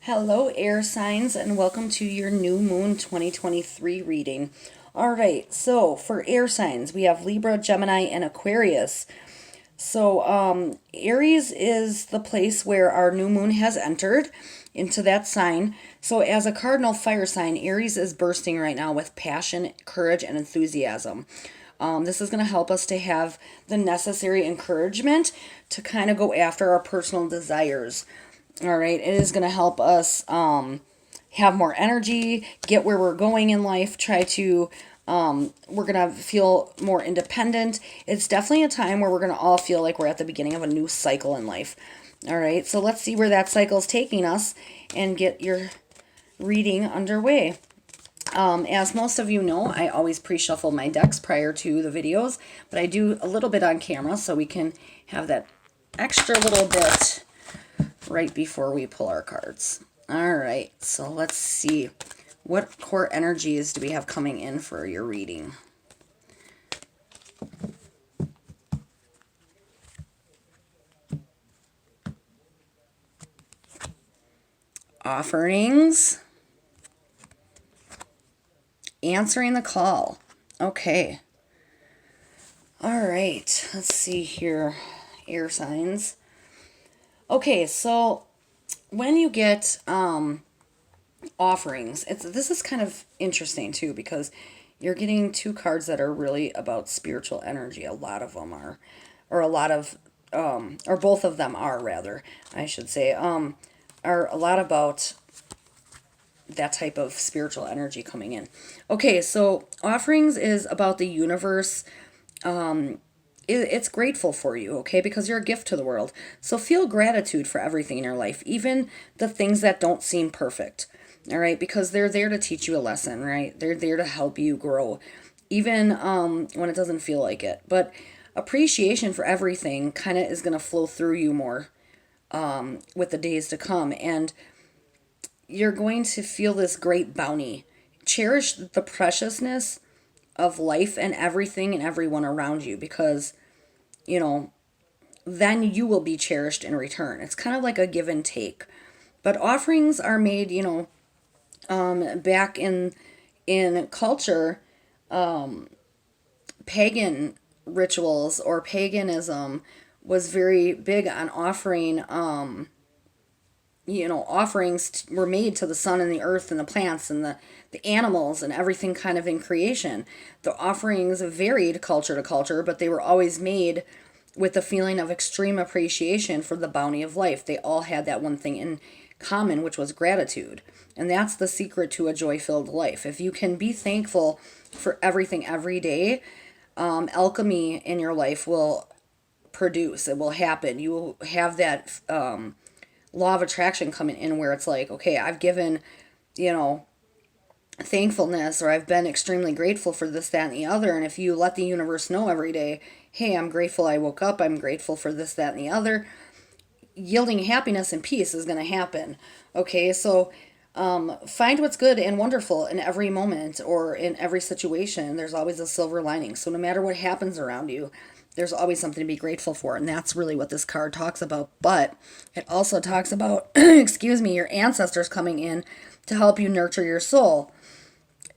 Hello, air signs, and welcome to your new moon 2023 reading. All right, so for air signs, we have Libra, Gemini, and Aquarius. So, Aries is the place where our new moon has entered into that sign. So, as a cardinal fire sign, Aries is bursting right now with passion, courage, and enthusiasm. This is going to help us to have the necessary encouragement to kind of go after our personal desires. All right, it is going to help us have more energy, get where we're going in life, try to, we're going to feel more independent. It's definitely a time where we're going to all feel like we're at the beginning of a new cycle in life. All right, so let's see where that cycle is taking us and get your reading underway. As most of you know, I always pre-shuffle my decks prior to the videos, but I do a little bit on camera so we can have that extra little bit right before we pull our cards. All right, so let's see. What core energies do we have coming in for your reading? Offerings. Answering the call. Okay. All right, let's see here. Air signs. Okay, so when you get offerings, this is kind of interesting too, because you're getting two cards that are really about spiritual energy. A lot of them are, or a lot of or both of them are, rather, I should say, are a lot about that type of spiritual energy coming in. Okay, so offerings is about the universe. It's grateful for you, okay, because you're a gift to the world. So feel gratitude for everything in your life, even the things that don't seem perfect. All right, because they're there to teach you a lesson, right? They're there to help you grow, even when it doesn't feel like it. But appreciation for everything kind of is going to flow through you more with the days to come. And you're going to feel this great bounty. Cherish the preciousness of life and everything and everyone around you, because, you know, then you will be cherished in return. It's kind of like a give and take. But offerings are made, back in culture, pagan rituals or paganism was very big on offering. Offerings were made to the sun and the earth and the plants and the animals and everything kind of in creation. The offerings varied culture to culture, but they were always made with the feeling of extreme appreciation for the bounty of life. They all had that one thing in common, which was gratitude. And that's the secret to a joy-filled life. If you can be thankful for everything every day, alchemy in your life will produce. It will happen. You will have that law of attraction coming in where it's like, okay, I've given, thankfulness, or I've been extremely grateful for this, that, and the other. And if you let the universe know every day, hey, I'm grateful I woke up, I'm grateful for this, that, and the other, yielding happiness and peace is going to happen. Okay, so find what's good and wonderful in every moment or in every situation. There's always a silver lining. So no matter what happens around you, there's always something to be grateful for. And that's really what this card talks about. But it also talks about, excuse me, your ancestors coming in to help you nurture your soul.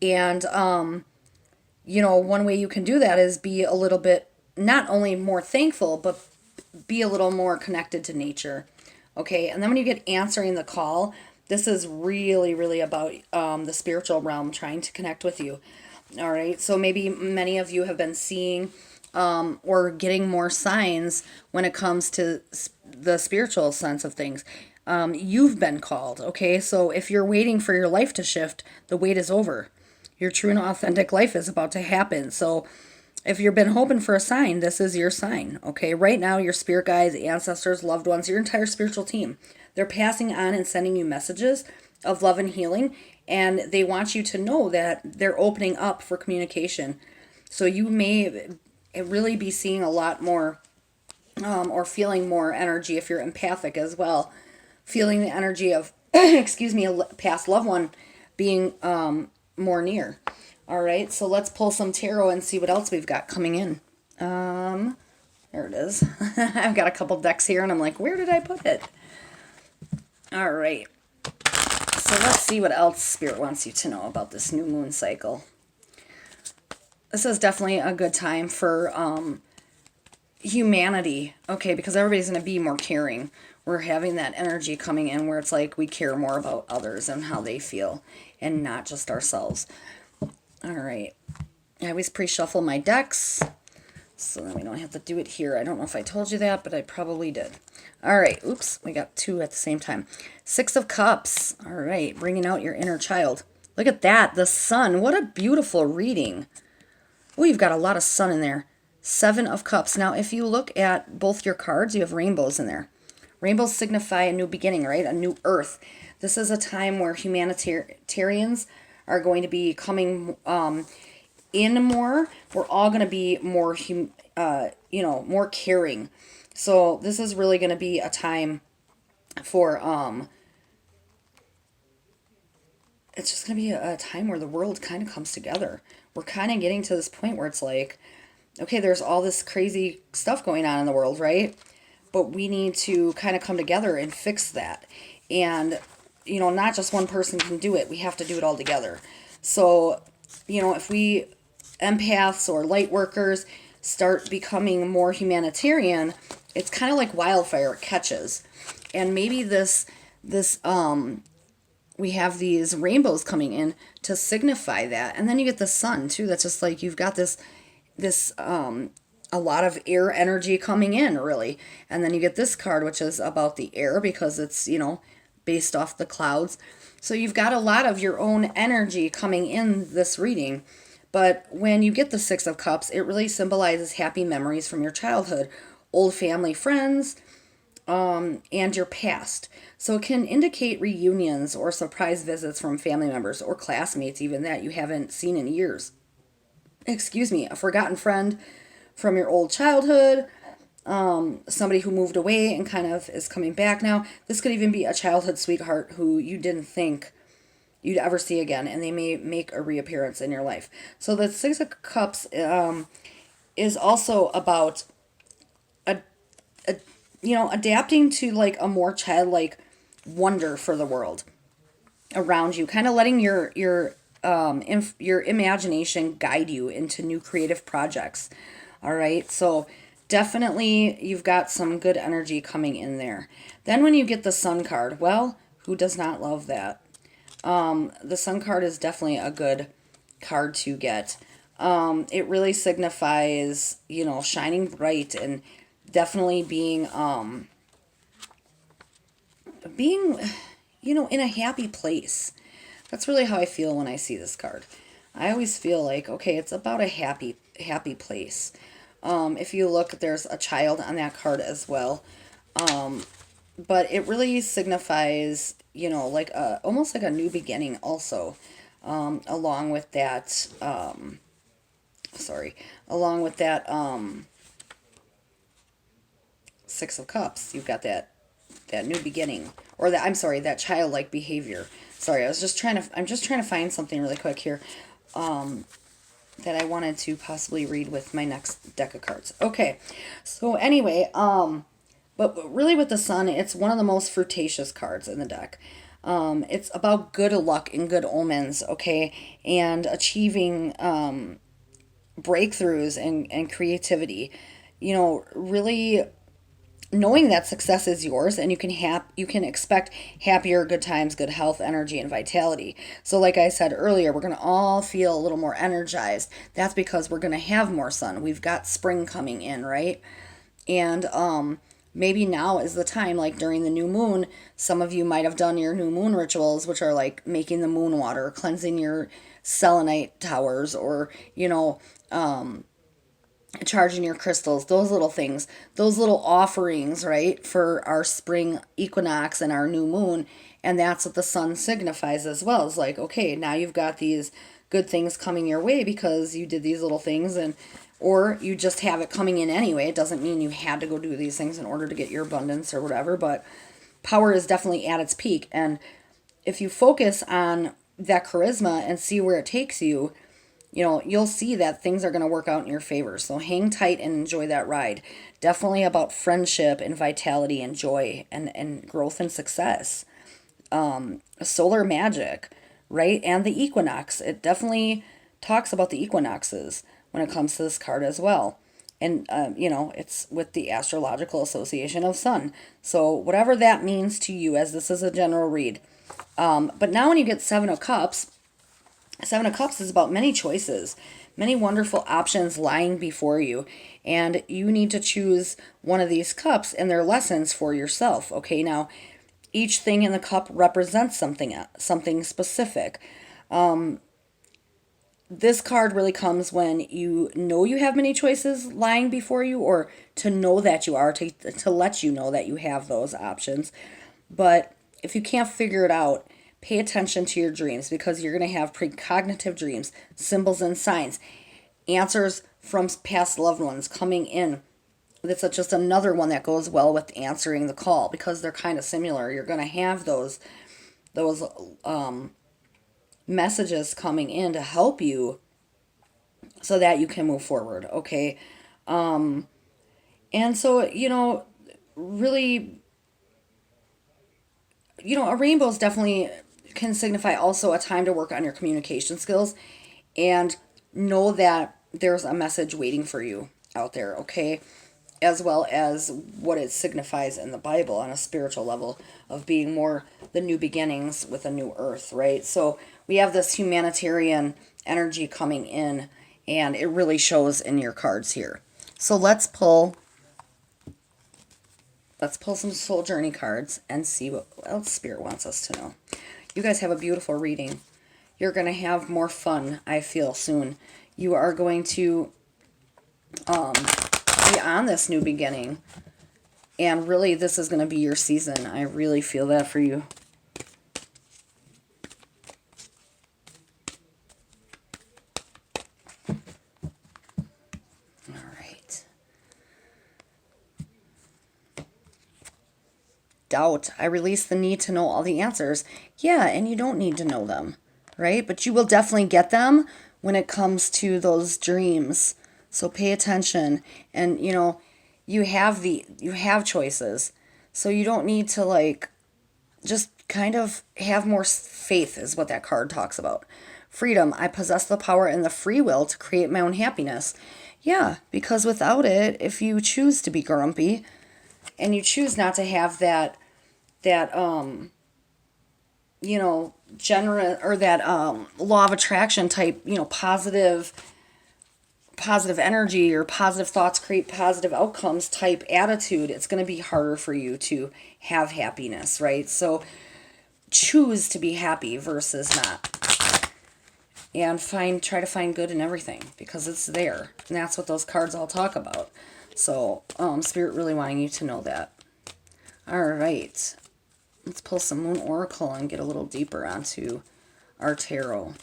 And, one way you can do that is be a little bit, not only more thankful, but be a little more connected to nature. Okay. And then when you get answering the call, this is really, really about the spiritual realm trying to connect with you. All right. So maybe many of you have been seeing or getting more signs when it comes to the spiritual sense of things. You've been called. Okay. So if you're waiting for your life to shift, the wait is over. Your true and authentic life is about to happen. So if you've been hoping for a sign, this is your sign. Okay. Right now, your spirit guides, ancestors, loved ones, your entire spiritual team, they're passing on and sending you messages of love and healing. And they want you to know that they're opening up for communication. So you may really be seeing a lot more or feeling more energy if you're empathic as well. Feeling the energy of, excuse me, a past loved one being more near. All right, so let's pull some tarot and see what else we've got coming in. There it is. I've got a couple decks here and I'm like, where did I put it? All right. So let's see what else Spirit wants you to know about this new moon cycle. This is definitely a good time for humanity, okay, because everybody's going to be more caring. We're having that energy coming in where it's like we care more about others and how they feel and not just ourselves. All right. I always pre-shuffle my decks so that we don't have to do it here. I don't know if I told you that, but I probably did. All right. Oops. We got two at the same time. Six of Cups. All right. Bringing out your inner child. Look at that. The sun. What a beautiful reading. Oh, you've got a lot of sun in there. Seven of Cups. Now, if you look at both your cards, you have rainbows in there. Rainbows signify a new beginning, right? A new earth. This is a time where humanitarians are going to be coming in more. We're all going to be more, more caring. So this is really going to be a time for, it's just going to be a time where the world kind of comes together. We're kind of getting to this point where it's like, okay, there's all this crazy stuff going on in the world, right? But we need to kind of come together and fix that. And, not just one person can do it. We have to do it all together. So, if we empaths or light workers start becoming more humanitarian, it's kind of like wildfire. It catches. And maybe we have these rainbows coming in to signify that. And then you get the sun too. That's just like you've got this a lot of air energy coming in, really. And then you get this card, which is about the air because it's, based off the clouds. So you've got a lot of your own energy coming in this reading. But when you get the Six of Cups, it really symbolizes happy memories from your childhood, old family friends, and your past. So it can indicate reunions or surprise visits from family members or classmates, even that you haven't seen in years. Excuse me, a forgotten friend from your old childhood, somebody who moved away and kind of is coming back now. This could even be a childhood sweetheart who you didn't think you'd ever see again, and they may make a reappearance in your life. So the Six of Cups is also about adapting to like a more childlike wonder for the world around you, kind of letting your imagination guide you into new creative projects. All right, so definitely you've got some good energy coming in there. Then when you get the Sun card, well, who does not love that? The Sun card is definitely a good card to get. It really signifies, shining bright and definitely being, in a happy place. That's really how I feel when I see this card. I always feel like, okay, it's about a happy place. If you look, there's a child on that card as well. But it really signifies, like almost like a new beginning also, along with that, Six of Cups. You've got that new beginning, or that childlike behavior. Sorry, I'm just trying to find something really quick here, that I wanted to possibly read with my next deck of cards. Okay, so anyway, but really with the Sun, it's one of the most fruitacious cards in the deck. It's about good luck and good omens, okay, and achieving breakthroughs and creativity. Really knowing that success is yours, and you can expect happier, good times, good health, energy, and vitality. So like I said earlier, we're going to all feel a little more energized. That's because we're going to have more sun. We've got spring coming in, right? And maybe now is the time, like during the new moon, some of you might have done your new moon rituals, which are like making the moon water, cleansing your selenite towers, or charging your crystals, those little things, those little offerings, right, for our spring equinox and our new moon. And that's what the Sun signifies as well. It's like, okay, now you've got these good things coming your way because you did these little things, or you just have it coming in anyway. It doesn't mean you had to go do these things in order to get your abundance or whatever, but power is definitely at its peak. And if you focus on that charisma and see where it takes you, you'll see that things are going to work out in your favor. So hang tight and enjoy that ride. Definitely about friendship and vitality and joy and growth and success. solar magic, right? And the equinox. It definitely talks about the equinoxes when it comes to this card as well. And, it's with the Astrological Association of Sun. So, whatever that means to you, as this is a general read. But now, when you get Seven of Cups is about many choices, many wonderful options lying before you. And you need to choose one of these cups and their lessons for yourself. Okay, now each thing in the cup represents something specific. This card really comes when you know you have many choices lying before you, or to know that you are, to let you know that you have those options. But if you can't figure it out, pay attention to your dreams, because you're going to have precognitive dreams, symbols and signs, answers from past loved ones coming in. That's just another one that goes well with answering the call, because they're kind of similar. You're going to have those messages coming in to help you so that you can move forward. Okay. And so, really, a rainbow is definitely can signify also a time to work on your communication skills, and know that there's a message waiting for you out there, okay? As well as what it signifies in the Bible on a spiritual level of being more the new beginnings with a new earth, right? So we have this humanitarian energy coming in, and it really shows in your cards here. So let's pull some soul journey cards and see what else Spirit wants us to know. You guys have a beautiful reading. You're going to have more fun, I feel, soon. You are going to be on this new beginning. And really, this is going to be your season. I really feel that for you. All right. Doubt. I release the need to know all the answers. Yeah, and you don't need to know them, right? But you will definitely get them when it comes to those dreams. So pay attention. And, you have choices. So you don't need to just kind of have more faith, is what that card talks about. Freedom. I possess the power and the free will to create my own happiness. Yeah, because without it, if you choose to be grumpy and you choose not to have that generous, or that law of attraction type, positive energy, or positive thoughts create positive outcomes type attitude, it's going to be harder for you to have happiness, right? So choose to be happy versus not, and try to find good in everything, because it's there, and that's what those cards all talk about. So Spirit really wanting you to know that. All right, let's pull some Moon Oracle and get a little deeper onto our tarot.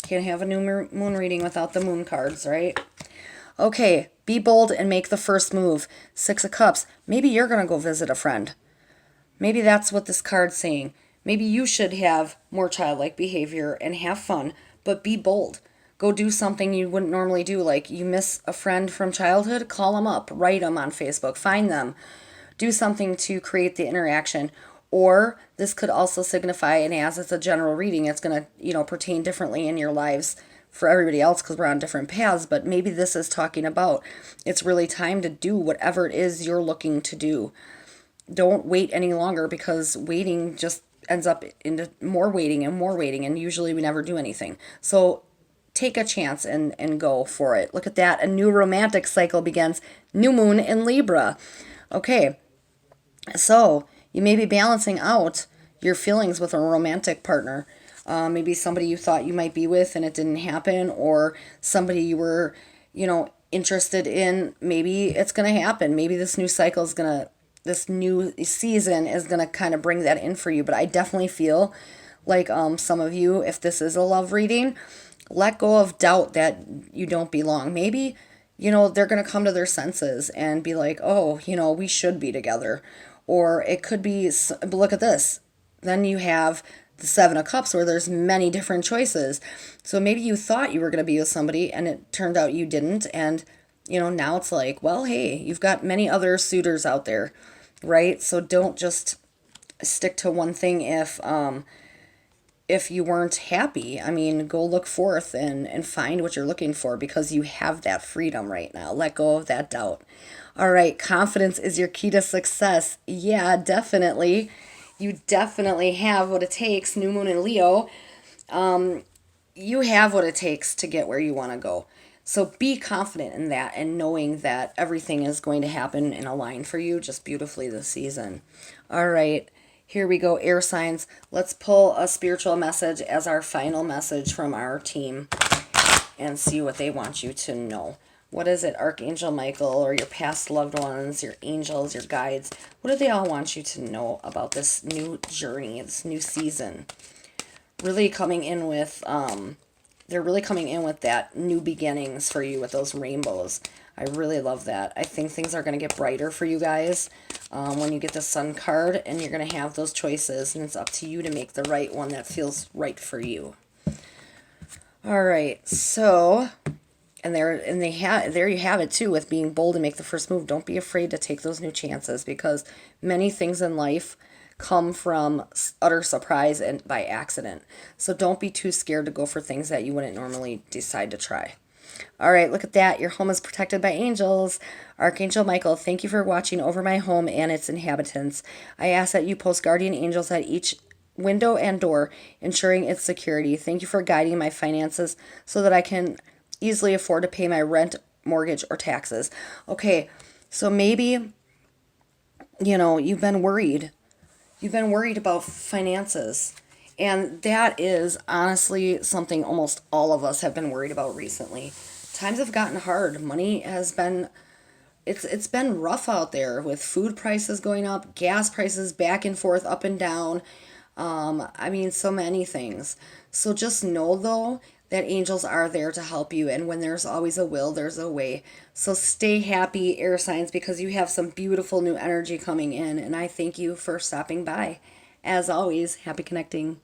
Can't have a new moon reading without the moon cards, right? Okay, be bold and make the first move. Six of Cups. Maybe you're going to go visit a friend. Maybe that's what this card's saying. Maybe you should have more childlike behavior and have fun, but be bold. Go do something you wouldn't normally do. Like, you miss a friend from childhood, call them up, write them on Facebook, find them. Do something to create the interaction. Or this could also signify, and as it's a general reading, it's going to, pertain differently in your lives for everybody else, because we're on different paths. But maybe this is talking about it's really time to do whatever it is you're looking to do. Don't wait any longer, because waiting just ends up into more waiting and more waiting, and usually we never do anything. So take a chance and go for it. Look at that. A new romantic cycle begins. New moon in Libra. Okay, so you may be balancing out your feelings with a romantic partner. Maybe somebody you thought you might be with and it didn't happen, or somebody you were, interested in. Maybe it's going to happen. Maybe this new season is going to kind of bring that in for you. But I definitely feel like some of you, if this is a love reading, let go of doubt that you don't belong. Maybe, they're going to come to their senses and be like, oh, we should be together. Or it could be, look at this. Then you have the Seven of Cups, where there's many different choices. So maybe you thought you were going to be with somebody and it turned out you didn't. And, now it's like, well, hey, you've got many other suitors out there. right? So don't just stick to one thing if you weren't happy. I mean, go look forth and find what you're looking for because you have that freedom right now. Let go of that doubt. All right, confidence is your key to success. Yeah, definitely. You definitely have what it takes, New Moon and Leo. You have what it takes to get where you want to go. So be confident in that and knowing that everything is going to happen and align for you just beautifully this season. All right, here we go, air signs. Let's pull a spiritual message as our final message from our team and see what they want you to know. What is it, Archangel Michael, or your past loved ones, your angels, your guides? What do they all want you to know about this new journey, this new season? Really coming in with they're really coming in with that new beginnings for you with those rainbows. I really love that. I think things are going to get brighter for you guys when you get the sun card, and you're going to have those choices, and it's up to you to make the right one that feels right for you. All right, so there you have it too, with being bold and make the first move. Don't be afraid to take those new chances, because many things in life come from utter surprise and by accident. So don't be too scared to go for things that you wouldn't normally decide to try. All right, look at that. Your home is protected by angels. Archangel Michael, thank you for watching over my home and its inhabitants. I ask that you post guardian angels at each window and door, ensuring its security. Thank you for guiding my finances so that I can easily afford to pay my rent, mortgage, or taxes. Okay, so maybe, you've been worried. You've been worried about finances. And that is honestly something almost all of us have been worried about recently. Times have gotten hard. Money has been it's been rough out there with food prices going up, gas prices back and forth, up and down. I mean, so many things. So just know, though, that angels are there to help you. And when there's always a will, there's a way. So stay happy, air signs, because you have some beautiful new energy coming in. And I thank you for stopping by. As always, happy connecting.